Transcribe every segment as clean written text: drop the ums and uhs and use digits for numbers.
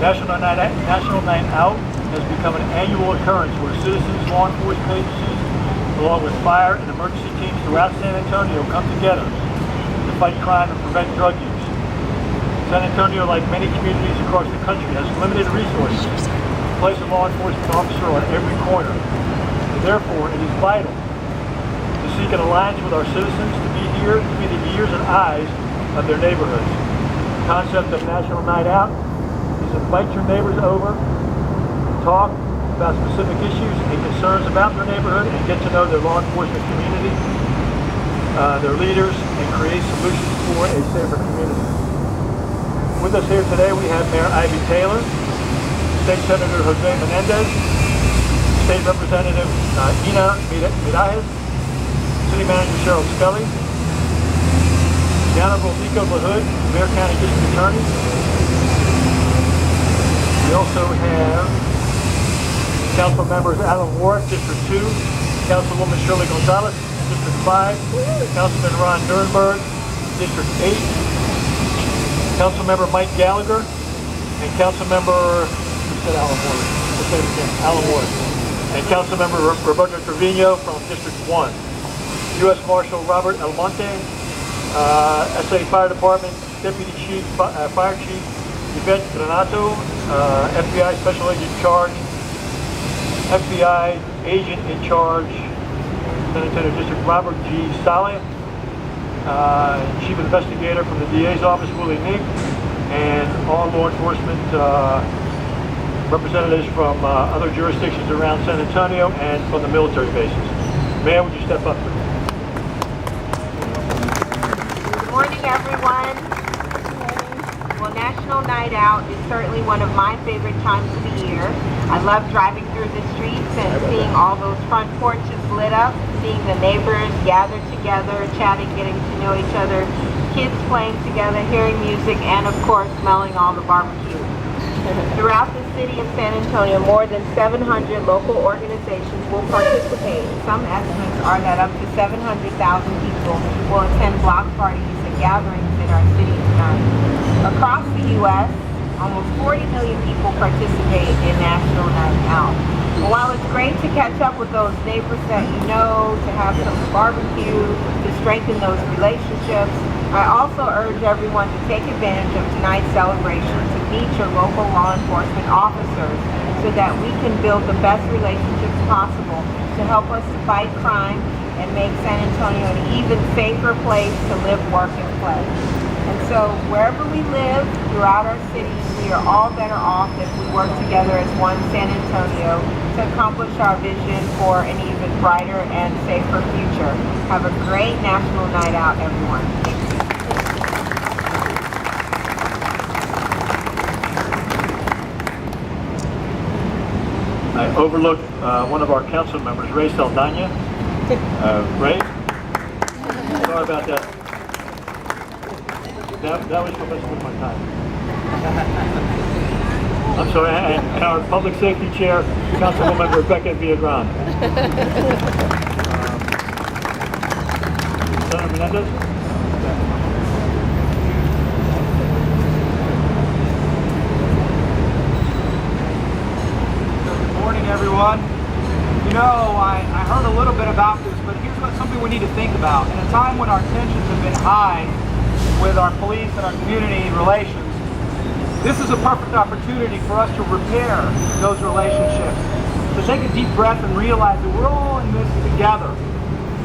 National Night Out has become an annual occurrence where citizens, law enforcement agencies, along with fire and emergency teams throughout San Antonio come together to fight crime and prevent drug use. San Antonio, like many communities across the country, has limited resources to place a law enforcement officer on every corner. Therefore, it is vital to seek an alliance with our citizens to be here to be the ears and eyes of their neighborhoods. The concept of National Night Out is to invite your neighbors over, talk about specific issues and concerns about their neighborhood, and get to know their law enforcement community, their leaders, and create solutions for a safer community. With us here today we have Mayor Ivy Taylor, State Senator Jose Menendez, State Representative Ina Mirajes, City Manager Cheryl Scully, the Honorable Nico LaHood, Bexar County District Attorney. We also have Council Members Alan Ward, District 2, Councilwoman Shirley Gonzalez, District 5, Councilman Ron Nurnberg, District 8, Councilmember Mike Gallagher, and Councilmember, Alan Ward, and Councilmember Roberto Trevino from District 1, U.S. Marshal Robert Almonte, SA Fire Department Deputy Chief, Fire Chief Yvette Granato, FBI Special Agent in Charge, FBI Agent in Charge, San Antonio District Robert G. Saleh, Chief Investigator from the DA's Office, Willie Nick, and all law enforcement representatives from other jurisdictions around San Antonio and from the military bases. Mayor, would you step up, please? Good morning, everyone. Well, National Night Out is certainly one of my favorite times of the year. I love driving through the streets and seeing all those front porches lit up, seeing the neighbors gathered together, chatting, getting to know each other, kids playing together, hearing music, and of course, smelling all the barbecue. Throughout the city of San Antonio, more than 700 local organizations will participate. Some estimates are that up to 700,000 people will attend block parties and gatherings in our city tonight. Across the U.S., almost 40 million people participate in National Night Out. And while it's great to catch up with those neighbors that you know, to have some barbecue, to strengthen those relationships, I also urge everyone to take advantage of tonight's celebration to meet your local law enforcement officers so that we can build the best relationships possible to help us to fight crime and make San Antonio an even safer place to live, work, and play. And so wherever we live throughout our cities, we are all better off if we work together as one San Antonio to accomplish our vision for an even brighter and safer future. Have a great National Night Out, everyone. Thank you. I overlooked one of our council members, Ray Saldana. Ray? Sorry about that. That was for messing with my time. I'm sorry, and our Public Safety Chair, Councilwoman Rebecca Villagrán. Senator Menendez? Good morning, everyone. You know, I heard a little bit about this, but here's something we need to think about. In a time when our tensions have been high with our police and our community relations, this is a perfect opportunity for us to repair those relationships, to take a deep breath and realize that we're all in this together.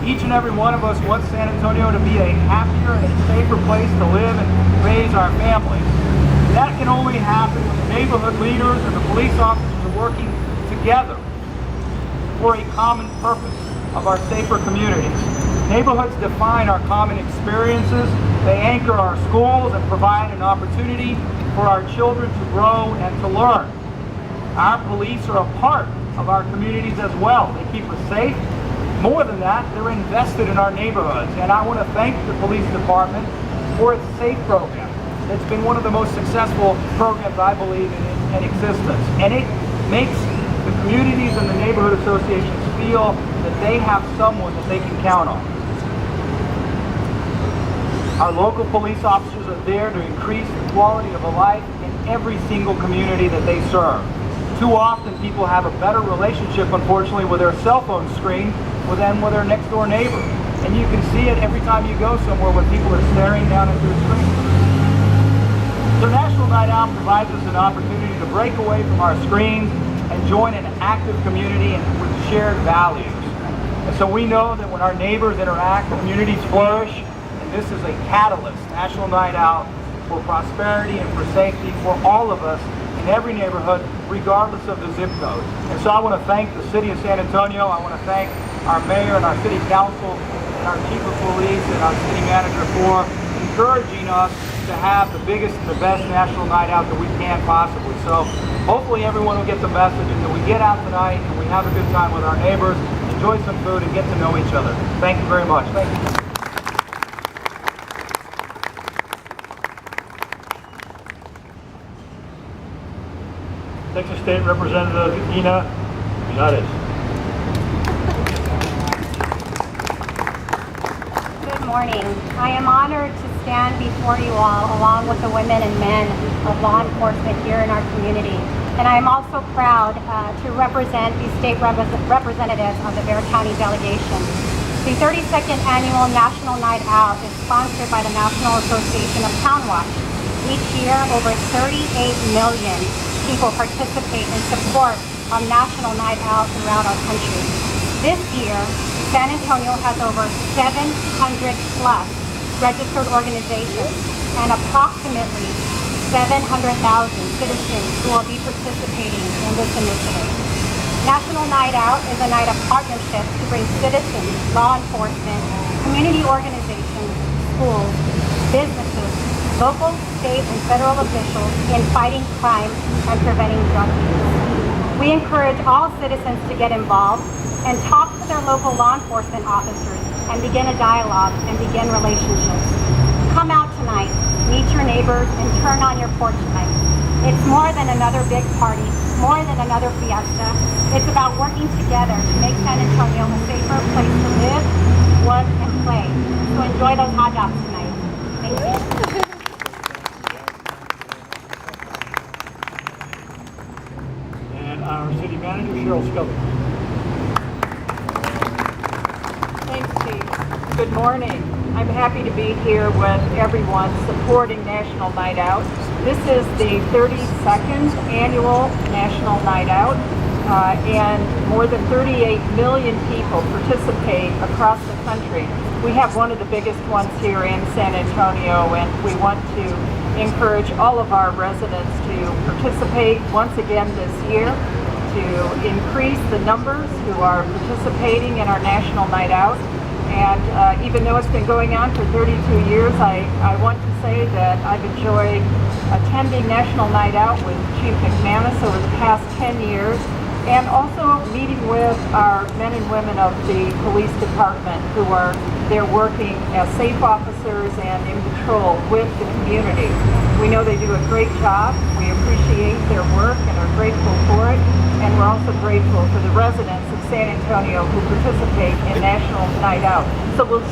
Each and every one of us wants San Antonio to be a happier and a safer place to live and raise our families. That can only happen when the neighborhood leaders and the police officers are working together for a common purpose of our safer communities. Neighborhoods define our common experiences. They anchor our schools and provide an opportunity for our children to grow and to learn. Our police are a part of our communities as well. They keep us safe. More than that, they're invested in our neighborhoods. And I want to thank the police department for its SAFE program. It's been one of the most successful programs, I believe, in existence. And it makes the communities and the neighborhood associations feel that they have someone that they can count on. Our local police officers are there to increase the quality of life in every single community that they serve. Too often people have a better relationship, unfortunately, with their cell phone screen than with their next door neighbor. And you can see it every time you go somewhere when people are staring down into a screen. So National Night Out provides us an opportunity to break away from our screens and join an active community and with shared values. And so we know that when our neighbors interact, communities flourish, and this is a catalyst, National Night Out, for prosperity and for safety for all of us in every neighborhood, regardless of the zip code. And so I want to thank the City of San Antonio. I want to thank our mayor and our city council and our chief of police and our city manager for encouraging us to have the biggest and the best National Night Out that we can possibly. So hopefully everyone will get the message and that we get out tonight and we have a good time with our neighbors, enjoy some food, and get to know each other. Thank you very much. Thank you. Texas State Representative Ina Linares. Good morning. I am honored to stand before you all along with the women and men of law enforcement here in our community. And I am also proud to represent the state representatives of the Bexar County delegation. The 32nd Annual National Night Out is sponsored by the National Association of Town Watch. Each year, over 38 million people participate in support of National Night Out throughout our country. This year, San Antonio has over 700 plus registered organizations and approximately 700,000 citizens who will be participating in this initiative. National Night Out is a night of partnership to bring citizens, law enforcement, community organizations, schools, businesses, local, state, and federal officials in fighting crime and preventing drug use. We encourage all citizens to get involved and talk to their local law enforcement officers and begin a dialogue and begin relationships. Come out tonight, meet your neighbors, and turn on your porch lights. It's more than another big party, more than another fiesta. It's about working together to make San Antonio a safer place to live, work, and play. So enjoy those hot dogs tonight. Thank you. And our city manager, Cheryl Scully. Thanks, Steve. Good morning. I'm happy to be here with everyone supporting National Night Out. This is the 32nd annual National Night Out, and more than 38 million people participate across the country. We have one of the biggest ones here in San Antonio, and we want to encourage all of our residents to participate once again this year to increase the numbers who are participating in our National Night Out. And even though it's been going on for 32 years, I want to say that I've enjoyed attending National Night Out with Chief McManus over the past 10 years, and also meeting with our men and women of the police department who are there working as safe officers and in patrol with the community. We know they do a great job. We appreciate their work and are grateful for it. And we're also grateful for the residents of San Antonio who participate in National Night Out. So we'll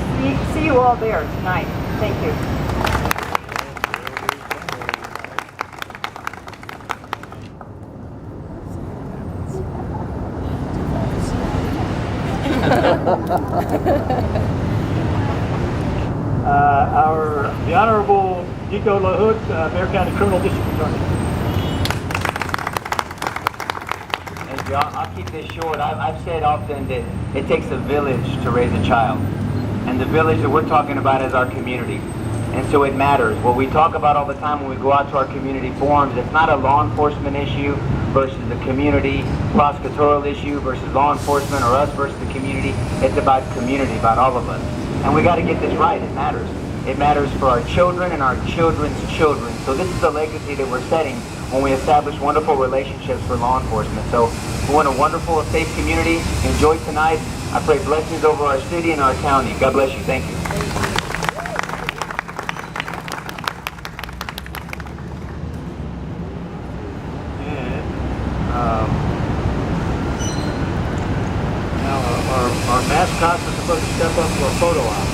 see you all there tonight. Thank you. The Honorable Nico LaHood, Bexar County Criminal District Attorney. Thank you. I'll keep this short. I've said often that it takes a village to raise a child. And the village that we're talking about is our community. And so it matters. What we talk about all the time when we go out to our community forums, it's not a law enforcement issue versus the community, prosecutorial issue versus law enforcement, or us versus the community. It's about community, about all of us. And we got to get this right. It matters. It matters for our children and our children's children. So this is the legacy that we're setting when we establish wonderful relationships for law enforcement. So we want a wonderful, safe community. Enjoy tonight. I pray blessings over our city and our county. God bless you. Thank you. Now our mascots are supposed to step up for a photo op.